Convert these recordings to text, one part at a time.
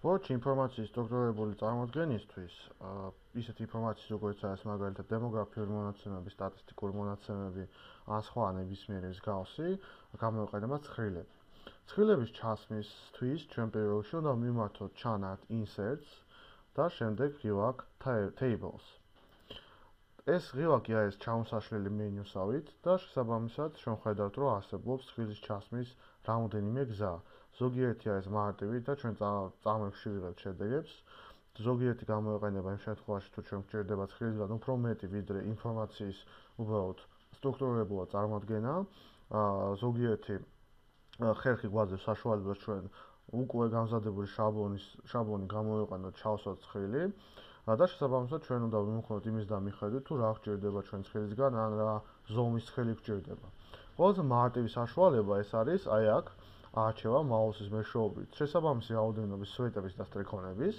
ვორჩი ინფორმაციის სტრუქტურირებული წარმოდგენისთვის, ისეთი ინფორმაციის როგორც არის მაგალითად დემოგრაფიული მონაცემები, სტატისტიკური მონაცემები, ან სხვა ნებისმიერი მსგავსი, გამოიყენება ცხრილები. ცხრილების ჩასმისთვის ჩვენ პირველ რიგში უნდა მივმართოთ ჩანართ inserts და შემდეგ ღილაკ tables. ეს ღილაკი არის ჩამოსაშლელი მენიუსავით და შესაბამისად ჩვენ ხედავთ, რომ არსებობს ცხრილის ჩასმის რამდენიმე გზა. ზოგიერთი არის მარტივი და ჩვენ წამებში ვიღებთ შედეგებს. ზოგიერთი გამოიყენება იმ შემთხვევაში, თუ ჩვენ გვჭირდება ცხრილისგან უფრო მეტი, ვიდრე ინფორმაციის უბრალოდ სტრუქტურირებულად წარმოდგენა. ზოგიერთი ხერხი გვაძლევს საშუალებას ჩვენ უკვე გამზადებული შაბლონი გამოიყენოთ ჩავსვათ ცხრილი და შესაბამისად ჩვენ უნდა ვიმოხმოთ იმის და მიხედვით, თუ რა გვჭირდება ჩვენ ცხრილისგან, ან რა ზომის ცხრილი გვჭირდება. ყველაზე მარტივი საშუალება ეს არის აი აქ არჩევა მაუსის მეშვეობით შესაბამისი რაოდენობის სვეტების და სტრიქონების.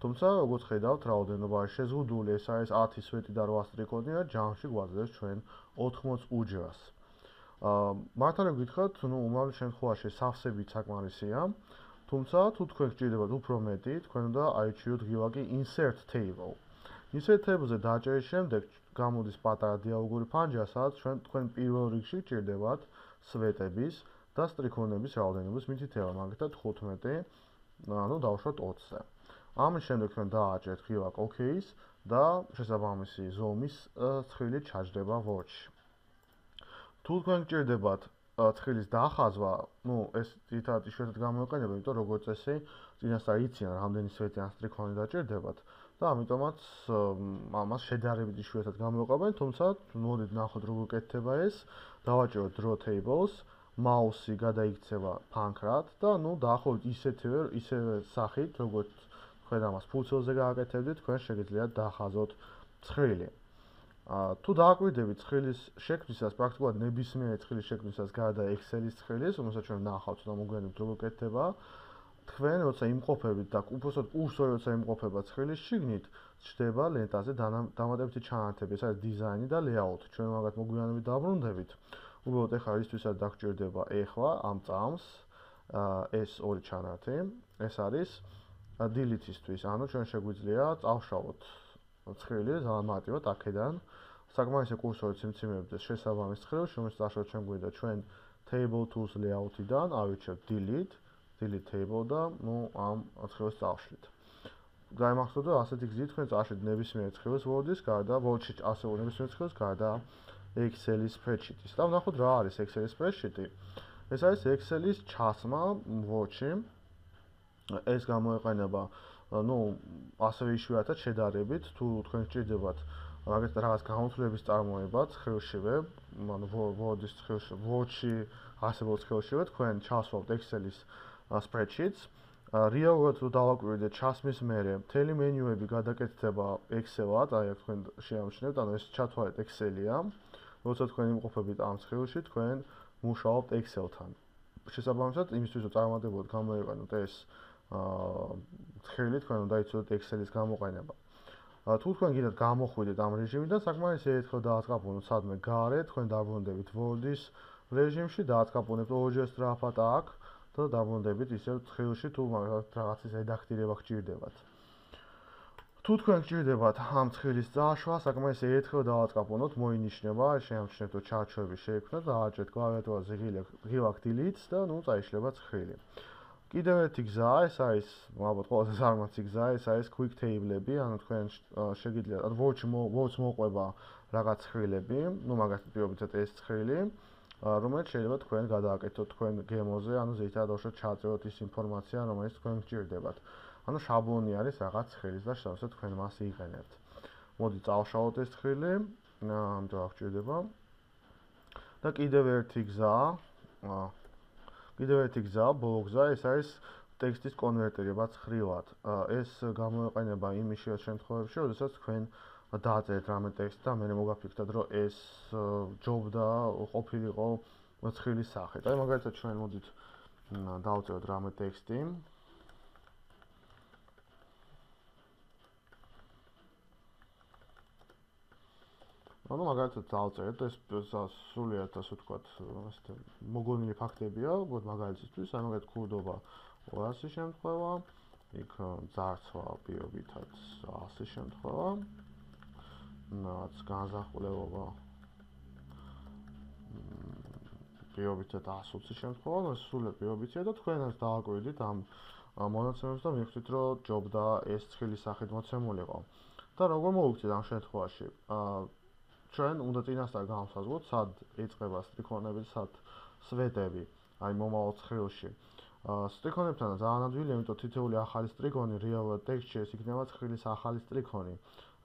თუმცა, როგორც ხედავთ, რაოდენობა არის შეზღუდული, ეს არის 10 სვეტი და 8 სტრიქონი და ჯამში გვაძლევს ჩვენ 80 უჯრას. მართალი გითხრათ, უმრავი შემთხვევაში სავსებით საკმარისია, თუმცა თუ თქვენ გჭირდებათ უფრო მეტი, თქვენ უნდა აირჩიოთ ღილაკი insert table. Insert table-ზე დაჭერის შემდეგ გამოდის პატარა დიალოგური ფანჯარა, სადაც თქვენ პირველ რიგში გჭირდებათ სვეტების და სტრიქონების რაოდენობის მითითება, მაგალითად 15, ანუ დავუშვათ 20-ზე. ამის შემდეგ თქვენ დააჭერთ ღილაკ OK-ს და შესაბამისი ზომის ცხრილი ჩაჯდება Word-ში. თუ თქვენ გჭირდებათ ცხრილის დახაზვა, ეს ძირითადად იშვიათად გამოიყენება, იმიტომ როგორც წესი, წინასწარ იციან რამდენი სვეტი ან სტრიქონი დაჭირდებათ და ამიტომაც ამას შედარებით იშვიათად გამოიყენებენ, თუმცა მოდით ნახოთ როგორ კეთდება ეს. დავაჭეროთ draw tables, მაუსი გადაიქცევა ფანქრად და დაახლოებით ისევე სახით, როგორც თქვენ ამას ფურცელზე გააკეთებდით, თქვენ შეგიძლიათ დახაზოთ ცხრილი. თუ დააკვირდებით ცხრილის შექმნისას, პრაქტიკულად ნებისმიერი ცხრილის შექმნისას გარდა Excel-ის ცხრილის, რომელსაც ჩვენ ნახავთ და მოგვიანებით როგორ კეთდება, თქვენ როცა იმყოფებით და უბრალოდ კურსორი როცა იმყოფება ცხრილის შიგნით, ჩნდება ლენტაზე დამატებითი ჩანართები, ეს არის დიზაინი და layout. ჩვენ მაგათ მოგვიანებით დავბრუნდებით. უბრალოდ ეხლა ისთვისაც დაგჭირდება ეხლა ამ წამს ეს ორი ჩანართი, ეს არის delete-ისთვის, ანუ ჩვენ შეგვიძლია წავშალოთ ცხრილი ზამატივად აქედან საკმარისი კურსორი ციმციმებდეს შესაბამის ცხრილს, რომელიც წავშალოთ ჩვენ გვინდა ჩვენ table tools layout-იდან ავირჩევთ delete table და ამ ცხრილს წავშლით. გაიმახსოვრდეთ, რომ ასეთი გზით თქვენ წავშლით ნებისმიერ ცხრილს Word-ის გარდა, Word-ში ასევე ნებისმიერ ცხრილს გარდა Excel-ის spreadsheet-ის. და ვნახოთ რა არის Excel-ის spreadsheet-ი. ეს არის Excel-ის ჩასმა Word-ში. ეს გამოიყენება ასევე იშვიათად შედარებით, თუ თქვენ გჭირდებათ მაგალითად რაღაც გამოთვლების წარმოება ცხრილშივე, ანუ Word-ის ცხრილში, Word-ში არსებულ ცხრილშივე, თქვენ ჩასვავთ Excel-ის spreadsheets. რეალურად თუ დავაკვირდეთ ჩასმის მერე, მთელი მენიუები გადაკეთდება Excel-ად, აი აქ თქვენ შეამჩნევთ, ანუ ეს ჩათვალეთ Excel-ია. როცა თქვენ იმყოფებით ამ ცხრილში, თქვენ მუშაობთ Excel-თან. შესაბამისად, იმისთვის რომ წარმატებულად გამოიყენოთ ეს ცხრილი, თქვენ უნდა იცოდეთ Excel-ის გამოყენება. თუ თქვენ გინდათ გამოხვიდეთ ამ რეჟიმიდან, საკმარისია ერთხელ დააწყაბუნოთ სადმე გარე, თქვენ დაბრუნდებით Word-ის რეჟიმში, დააწყაბუნებთ ორჯერ სწრაფად აქ და დაბრუნდებით ისევ ცხრილში, თუ რაღაცის რედაქტირება გჭირდებათ. თუ თქვენ გჭირდებათ ამ ცხრილის წაშვა, საკმარისია ერთხელ დააწყაბუნოთ, მოინიშნება, შეამჩნევთ, რომ ჩარჩოები შეიქმნა და ააჭერთ კლავიატურაზე ღილაკ delete და წაიშლება ცხრილი. კიდევ ერთი გზა, ეს არის ალბათ ყველაზე ზარმაცი გზა, ეს არის quick table-ები, ანუ თქვენ შეგიძლიათ Word-ს მოყვება რაღაც ცხრილები, მაგალითად პირობითად ეს ცხრილი, რომელიც შეიძლება თქვენ გადააკეთოთ თქვენ გემოზე, ანუ ზედმეტად უშოთ ჩაწეროთ ის ინფორმაცია, რომელიც თქვენ გჭირდებათ. ანუ შაბლონი არის რაღაც ცხრილის და შესაძლოა თქვენ მას იყენებთ. მოდი წავშალოთ ეს ცხრილი, ამიტომ გჭირდება. და კიდევ ერთი გზა, ბოლო გზა, ეს არის ტექსტის კონვერტირება ცხრილად. ეს გამოიყენება იმის შემთხვევებში, როდესაც თქვენ დააწერეთ რამე ტექსტი და მე მოგაფიქრდათ, რომ ეს ჯობდა ყოფილიყო ცხრილის სახით. აი მაგალითად ჩვენ მოდით დავწეროთ რამე ტექსტი. ანუ მაგალითად დავწერეთ, ეს სრულიად ასე ვთქვათ, მოგონილი ფაქტებია, მაგალითისთვის, აი მაგალითად ქურდობა 200 შემთხვევა, იქ ძარცვა პირობითად 100 შემთხვევა. რაც განზრახულება პირობითად 120 შემთხვევა, სულ პირობითია და თქვენაც დააკვირდით ამ მონაცემებს და მივხვდით, რომ ჯობდა ეს ცხილის სახით მოცემულიყო. და როგორ მოვიქცეთ ამ შემთხვევაში? ჩვენ უნდა წინასწარ გავსაზღვროთ, სად ეწყება სტრიქონები, სად სვეტები, აი მომავალ ცხილში. სტრიქონებთან ძალიან ადვილი, იმიტომ თითოეული ახალი სტრიქონი რეალურად ტექსტში ეს იქნება ცხილის ახალი სტრიქონი.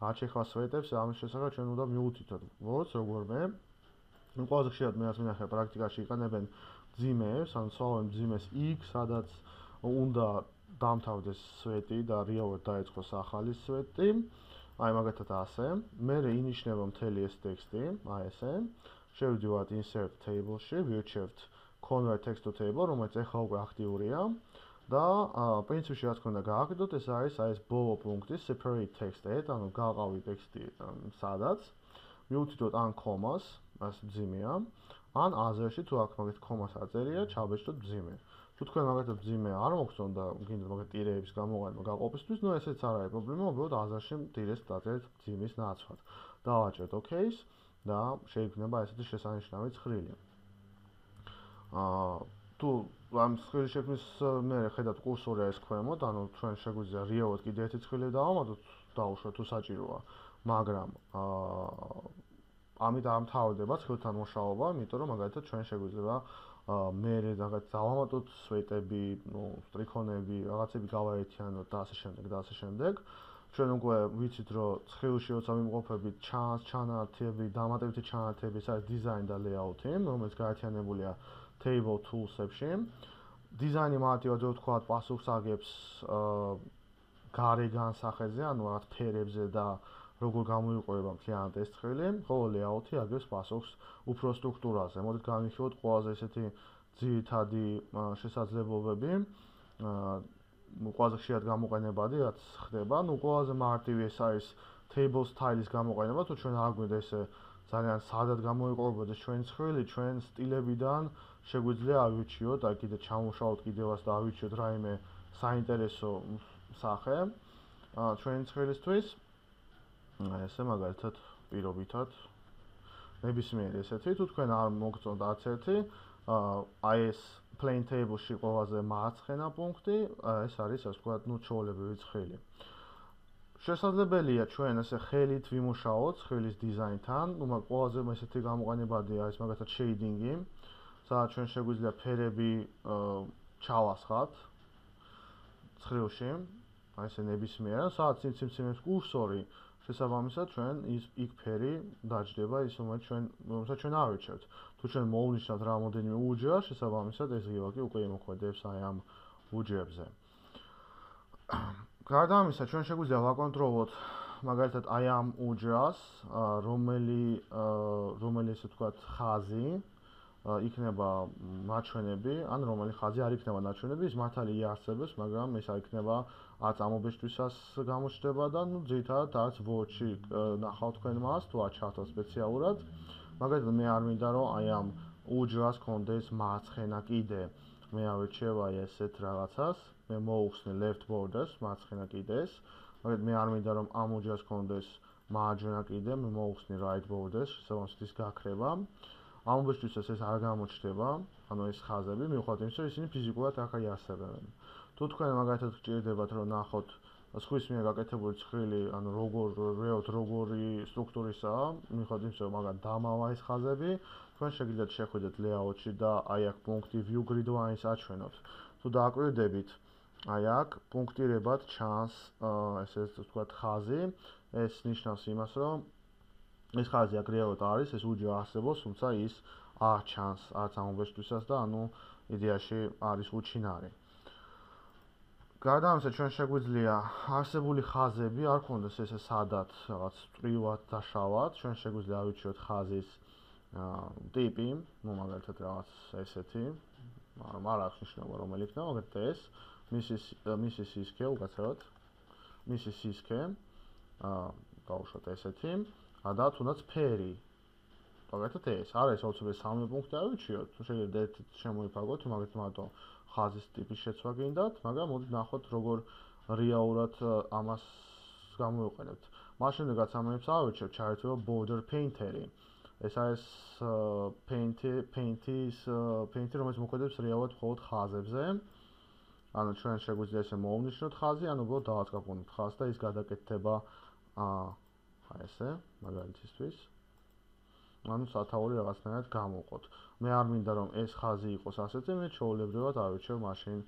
რაც ეხლა სვეტებს, ამის შესახებ ჩვენ უნდა მივუთითოთ. როგორმე ყველაზე ხშირად მე რაც მინახე პრაქტიკაში იყენებენ მძიმეებს, ანუ ცხოველ მძიმეს იქ, სადაც უნდა დამთავრდეს სვეტი და რეალურად დაეწყოს ახალი სვეტი. აი მაგათად ასე. მერე ინიშნება მთელი ეს ტექსტი, აი ესე. შევიდივართ insert table-ში, ვირჩევთ convert text to table, რომელიც ახლა უკვე აქტიურია და პრინციპში რაც უნდა გააკეთოთ, ეს არის აი ეს ბოლო პუნქტი separate text add, ანუ გაყავი ტექსტი სადაც მივუთითოთ ან კომას, ეს მძიმეა, ან other-ში თუ აქ მაგეთ კომას აწერია, ჩავბეჭდოთ მძიმე. თუ თქვენ მაგათად მძიმე არ მოგწონთ და გინდათ მაგათ ტირეების გამოყენება გაყოფისთვის, ნუ ესეც არ არის პრობლემა, უბრალოდ other-ში ტირეს დაწერეთ მძიმის ნაცვლად. დავაჭერთ OK-ს და შეიქმნება ესეთი შესანიშნავი ცხრილი. თუ ამ ცხრილის შექმნის მერე ხედავთ კურსორი არის ქვემოთ, ანუ ჩვენ შეგვიძლია რეალურად კიდე ერთი ცხრილი დავამატოთ, დაუშვათ თუ საჭიროა, მაგრამ ამით არ მთავრდება ცხრილთან მუშაობა, იმიტომ რომ მაგალითად ჩვენ შეგვიძლია მერე რაღაც დავამატოთ სვეტები, სტრიქონები, რაღაცები გავაერთიანოთ და ასე შემდეგ და ასე შემდეგ. ჩვენ უკვე ვიცით, რომ ცხრილში როცა ვიმყოფებით ჩანართები, დამატებითი ჩანართები, ეს არის design და layout-ი, რომელიც გაერთიანებულია table tools-ებში. დიზაინი მარტივად რო ვთქვათ, პასუხს აგებს გარე განსახეზე, ანუ რაღაც ფერებზე და როგორ გამოიყურება მთლიანად ეს ცხრილი, ხოლო layout-ი აგებს პასუხს უფრო სტრუქტურაზე. მოდით განვიხილოთ ყველაზე ესეთი ძირითადი შესაძლებლობები, ყველაზე ხშირად გამოყენებადი, რაც ხდება, ნუ ყველაზე მარტივი ეს არის table style-ის გამოყენება, თუ ჩვენ არ გვინდა ესე ძალიან სადად გამოიყურებოდეს ჩვენი ცხრილი, ჩვენ სტილებიდან შეგვიძლია ავირჩიოთ, აი კიდე ჩამოვშალოთ კიდევაც და ავირჩიოთ რაიმე საინტერესო სახე ჩვენი ცხრილისთვის. ესე მაგალითად პირობითად ნებისმიერი ესეთი, თუ თქვენ არ მოგწონთ არც ერთი, აი ეს plain table-ში ყველაზე მარცხენა პუნქტი, ეს არის ასე ვთქვათ, ნუ ჩვეულებრივი ცხრილი. შესაძლებელია ჩვენ ესე ხელით ვიმუშაოთ ცხრილის დიზაინთან, ნუ მაგ ყველაზე ესეთი გამოყენებადი არის მაგალითად shading-ი, სადაც ჩვენ შეგვიძლია ფერები ჩავასხათ ცხრილში, აი ესე ნებისმიერად, სადაც სიმციმეს კურსორი შესაბამისად ჩვენ იქ ფერი დაჯდება ის რომელსაც ჩვენ ავირჩევთ. თუ ჩვენ მოვნიშნავთ რამოდენიმე უჯრას, შესაბამისად ეს ღილაკი უკვე იმოქმედებს აი ამ უჯრებზე. გარდა ამისა, ჩვენ შეგვიძლია ვაკონტროლოთ მაგალითად აი ამ უჯრას, რომელი ესე ვთქვათ ხაზი იქნება ნაჩვენები, ან რომელი ხაზი არ იქნება ნაჩვენები, ის მართალი იარსებებს, მაგრამ ეს არ იქნება არც ამობეჭდვისას გამოჩნდება და ნუ ძირითადად არც Word-ში ნახავთ თქვენ მას, თუ არ ჩართოთ სპეციალურად. მაგალითად მე არ მინდა რომ აი ამ უჯრას კონდეს მარცხენა კიდე. მე ავირჩევ აი ესეთ რაღაცას, მე მოვხსნი left borders მარცხენა კიდეს. მაგალითად მე არ მინდა რომ ამ უჯრას კონდეს მარჯვენა კიდე, მე მოვხსნი right borders, შესაბამისად ის გაქრება. ამობეჭდვისას ეს არ გამოჩნდება, ანუ ეს ხაზები, მიუხედავად იმისა, რომ ისინი ფიზიკურად აქ იარსებენ. თუ თქვენ მაგალითად გჭირდებათ რომ ნახოთ სხვის მიერ გაკეთებული ცხრილი, ანუ როგორი სტრუქტურისაა, მიუხედავად იმისა, რომ მაგათ დამავა ეს ხაზები, თქვენ შეგიძლიათ შეხვიდეთ layout-ში და აი აქ პუნქტი view grid lines აჩვენოთ. თუ დააკვირდებით, აი აქ პუნქტირებად ჩანს ესე ვთქვათ ხაზი, ეს ნიშნავს იმას, რომ ეს ხაზი აქ რეალურად არის, ეს უჯრა არსებობს, თუმცა ის არ ჩანს არც ამობეჭდვისას და ანუ იდეაში არის უჩინარი. გარდა ამისა, ჩვენ შეგვიძლია არსებული ხაზები არ ქონდეს ესე სადად, რაღაც წვრილად დაშავად, ჩვენ შეგვიძლია ავირჩიოთ ხაზის ტიპი, ნუ მაგალითად რაღაც ესეთი, მაგრამ არ აქვს მნიშვნელობა რომელი იქნება, მაგალითად ეს, მისი სისქე უკაცრავად, მისი სისქე, დავუშვათ ესეთი, და თუნდაც ფერი. მაგალითად ეს, არა ეს აუცილებლად 3 პუნქტი ავირჩიოთ, თუ შეიძლება ერთით შემოიფარგოთ, მაგალითად მარტო ხაზის ტიპის შეცვლა გინდათ, მაგრამ მოდით ნახოთ როგორ რეალურად ამას გამოვიყენებთ. მას შემდეგაც ამებს ავირჩევთ, ჩაერთვება border painter-ი. ეს არის paint-ი, რომელიც მოქმედებს რეალურად მხოლოდ ხაზებზე. ანუ ჩვენ შეგვიძლია ესე მოვნიშნოთ ხაზი, ანუ უბრალოდ დავაწყაფონებთ ხაზს და ის გადაკეთდება აი ესე, მაგალითისთვის. ანუ სათაური რაღაცნაირად გამოვყოთ. მე არ მინდა რომ ეს ხაზი იყოს ასეთი, მე ჩვეულებრივად ავირჩევ მაშინ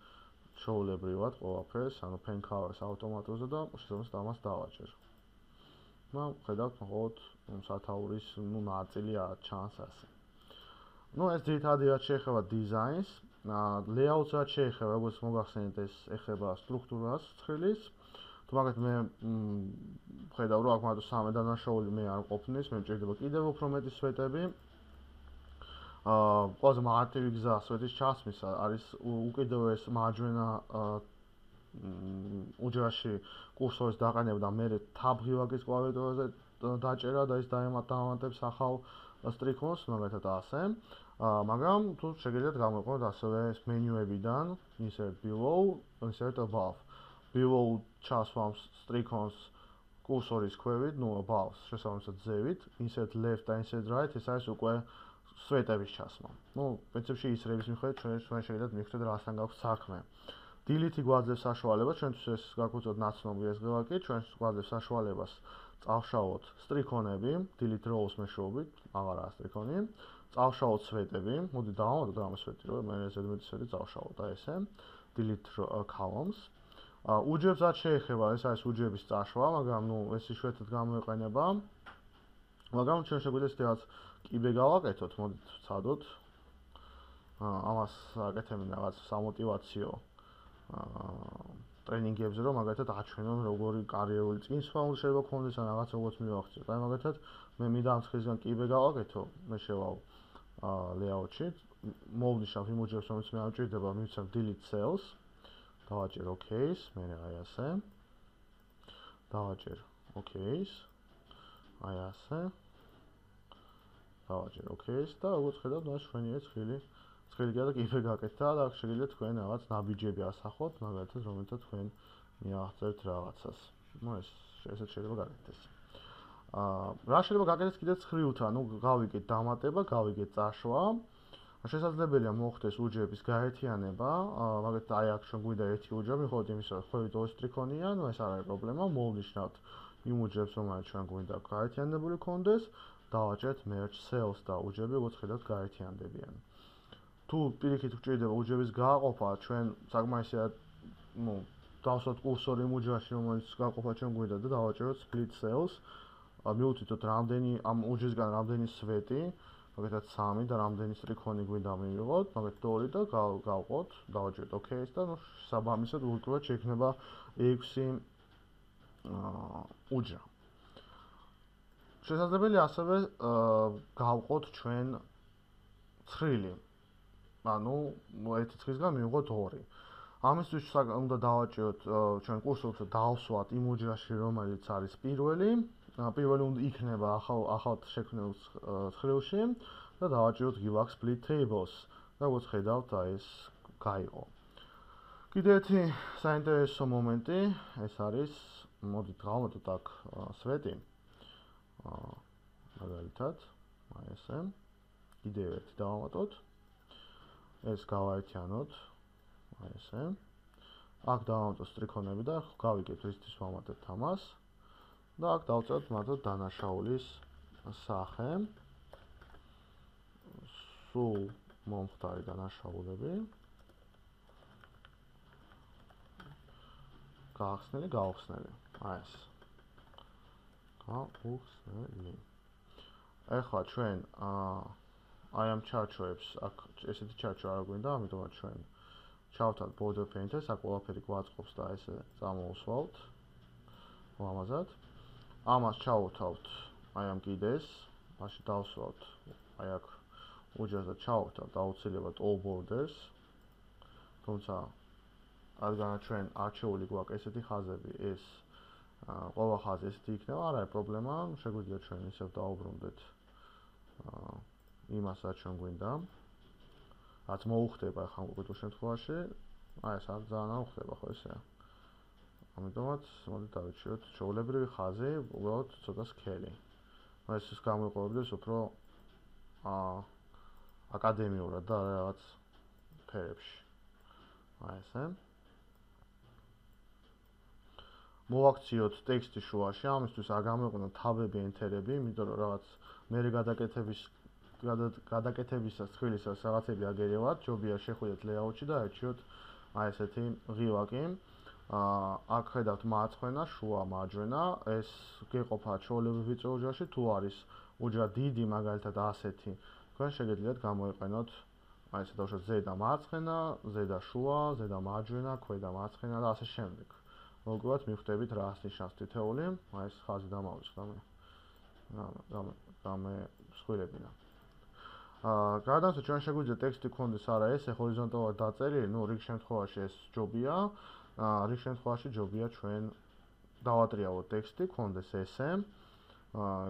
ჩვეულებრივად ყველაფერს, ანუ pen colors ავტომატურზე და შესაბამისად ამას დავაჭერ. ხედავთ მხოლოდ სათაურის ნაწილი ჩანს ასე. ეს ძირითადად რაც შეეხება დიზაინს, layout-ს რაც შეეხება, როგორც მოგახსენეთ, ეს ეხება სტრუქტურას ცხრილის. თუმცა მე ხედავ რომ აქ მარტო 3 დანაშაული მე არ ყოფნის, მე მჭირდება კიდევ უფრო მეტი სვეტები. ყველაზე მარტივი გზა სვეტის ჩასმისა არის უკიდურეს მარჯვენა უჯრაში კურსორის დაყენება და მე თაბღივაკის კლავიატურაზე დაჭერა და ის დაემატებს ახალ სტრიქონს, მაგალითად ასე. მაგრამ თუ შეგიძლიათ გამოიყენოთ ასევე მენიუებიდან insert below, insert above. Below ჩასვამს სტრიქონს კურსორის ქვევით, above შესაბამისად ზევით, insert left და insert right, ეს არის უკვე სვეტების ჩასმა. პრინციპში ის რების მიხედვით ჩვენ შეგიძლიათ მივხვდეთ რასთან გაქვს საქმე. Delete-ი გვაძლევს საშუალებას, ჩვენთვის ეს გაგუწოთ ნაცნობი ეს ღილაკი, ჩვენს გვაძლევს საშუალებას წავშალოთ სტრიქონები, delete rows მეშვეობით, აღარაა სტრიქონი, წავშალოთ სვეტები, მოდი დავამატოთ რამე სვეტი, რომ მე ზედმეტი სვეტი წავშალოთ, აი ესე, delete columns. უჯრებს რაც შეეხება, ეს არის უჯრების წაშვა, მაგრამ ეს იშვიათად გამოიყენება. მაგრამ ჩვენ შეგვიძლია რაღაც კიბე გავაკეთოთ, მოდით ვცადოთ. ამას აკეთებენ რაღაც სამოტივაციო ტრენინგებზე, რომ მაგალითად აჩვენონ როგორი კარიერული წინსვლა უნდა შეიძლება გქონდეს ან რაღაც როგორც მივახციოთ. აი მაგალითად მე მინდა ამ ცხისგან კიბე გავაკეთო, მე შევალ layout-ში, მოვნიშნავ იმ უჯრებს, რომელიც მე ამჭირდება, მივცემ delete cells, დავაჭერ OK-ს, მე აი ასე. დავაჭერ OK-ს, აი ასე. დავაჭერ OK-ს და როგორც ხედავთ, ეს ჩვენი ცხრილი და კიბე გაკეთდა და აქ შეგიძლიათ თქვენ რაღაც ნაბიჯები ასახოთ, მაგალითად, რომელთა თქვენ მიაღწევთ რაღაცას. ეს შეიძლება გაკეთდეს. რა შეიძლება გაკეთდეს კიდევ ცხრილთან, გავიგეთ დამატება, გავიგეთ წაშვა. შესაძლებელია მოხდეს უჯრების გაერთიანება, მაგალითად, აი აქ ჩვენ გვინდა ერთი უჯრები, მხოლოდ იმისა, რომ ხვევით ორი სტრიქონია, ეს არ არის პრობლემა, მოვნიშნავთ იმ უჯრებს, რომელიც ჩვენ გვინდა გაერთიანებული ქონდეს, დავაჭერთ merge cells და უჯრები, როგორც ხედავთ, გაერთიანდებიან. თუ პირიქით გვჭირდება უჯრების გააყოფა, ჩვენ საკმაისად, დავსვათ კურსორი იმ უჯრაში, რომელიც გააყოფა ჩვენ გვინდა და დავაჭეროთ split cells. მივუთითოთ რამდენი ამ უჯრისგან რამდენი სვეტი, მაგალითად 3 და რამდენი სტრიქონი გვინდა მივიღოთ, მაგალითად 2 და გავყოთ, დავაჭეროთ OK-ს და საბამისად უბრალოდ შეიქმნება 6 უჯრა. შესაძლებელია ასევე გავყოთ ჩვენ ცხრილი. ანუ ერთი ცხრისგან მივიღოთ 2. ამისთვის უნდა დავაჭეროთ ჩვენ კურსორს დავსვათ იმ უჯრაში, რომელიც არის პირველი უნდა იქნება ახალ შექმნილ ცხრილში და დავაჭეროთ give split tables. როგორც ხედავთ, ეს გაიყო. კიდევ ერთი საინტერესო მომენტი, ეს არის, მოდით გავამატოთ აქ სვეტი. მაგალითად, აი ესე. კიდევ ერთი დავამატოთ. ეს გავაერთიანოთ. აი ესე. აქ დავამატოთ სტრიქონები და გავიგებთ რისთვის ვამატებთ ამას. და აქ დავწეროთ მარტო დანაშაულის სახე. სულ მომხდარი დანაშაულები. გაახსნელი. აი ეს. გაუხსნელი. ეხლა ჩვენ აი ამ ჩარჩოებს, აქ ესეთი ჩარჩო არ გვინდა, ამიტომაც ჩვენ ჩავთავთ border painter-ს, აქ ყველაფერი გვაწყობს და ესე წამოუსვავთ. ლამაზად. ამას ჩავუთავთ აი ამ კიდეს, მაშინ დავსვავთ აი აქ უჯრას და ჩავუთავთ აუცილებლად all borders. თუმცა რადგანაც ჩვენ არჩეული გვაქვს ესეთი ხაზები, ეს ყველა ხაზი ესეთი იქნება, არ არის პრობლემა, შეგვიძლია ჩვენ ისევ დავუბრუნდეთ იმას, რაც ჩვენ გვინდა. რაც მოუხდება ახლა კონკრეტულ შემთხვევაში, აი ეს არ ძალიან არ ხდება ხო ესე. ამიტომაც მოდით დავიჩიოთ ჩვეულებრივი ხაზი, უბრალოდ ცოტა სქელი. ეს გამოიყოფდეს უფრო აკადემიურად და რაღაც ფერებში. აი ესე. მოვაქციოთ ტექსტი შუაში, ამისთვის არ გამოიყენოთ თაბები, ენტერები, იმიტომ რომ რაღაც მერე გადაკეთებისას, თხრილისას რაღაცები აგერევათ, ჯობია შეხვიდეთ layout-ში და არჩიოთ აი ესეთი ღილაკი. აქ ხედავთ მარცხენა, შუა, მარჯვენა, ეს გეყოფა ჩვეულებრივ ვიწრო ოჯახში, თუ არის უჯრად დიდი, მაგალითად ასეთი, თქვენ შეგიძლიათ გამოიყენოთ აი ესე დავუშვათ ზედა მარცხენა, ზედა შუა, ზედა მარჯვენა, ქვედა მარცხენა და ასე შემდეგ. მოგივათ მივხვდებით რა ნიშნავს თითოეული, აი ეს ხაზი დამავიწყდა მე. გამესხვილებინა. გარდა ამისა ჩვენ შეგვიძლია ტექსტი გქონდეს არა ესე ჰორიზონტალურად დაწერილი, ну რიგ შემთხვევაში ეს ჯობია. რიგ შემთხვევაში ჯობია ჩვენ დავატრიალოთ ტექსტი, გქონდეს ესე.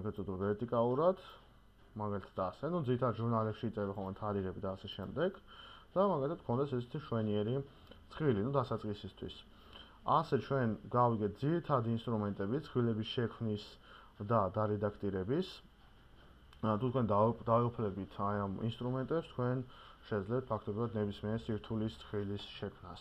ეგრეთ წოდებული ვერტიკალურად, მაგალითად ასე, ну ძირითადად ჟურნალებში იწერება ხოლმე თარიღები და ასე შემდეგ. და მაგალითად გქონდეს ესეთი შვენიერი ცხრილი, ну დასაწყისისთვის. ასე ჩვენ გავიგეთ ძირითადი ინსტრუმენტები ცხრილების შექმნის და დარედაქტირების. თუ თქვენ დავიუფლებით აი ამ ინსტრუმენტებს, თქვენ შეძლებთ ფაქტობრივად ნებისმიერ სირთულის ცხრილის შექმნას.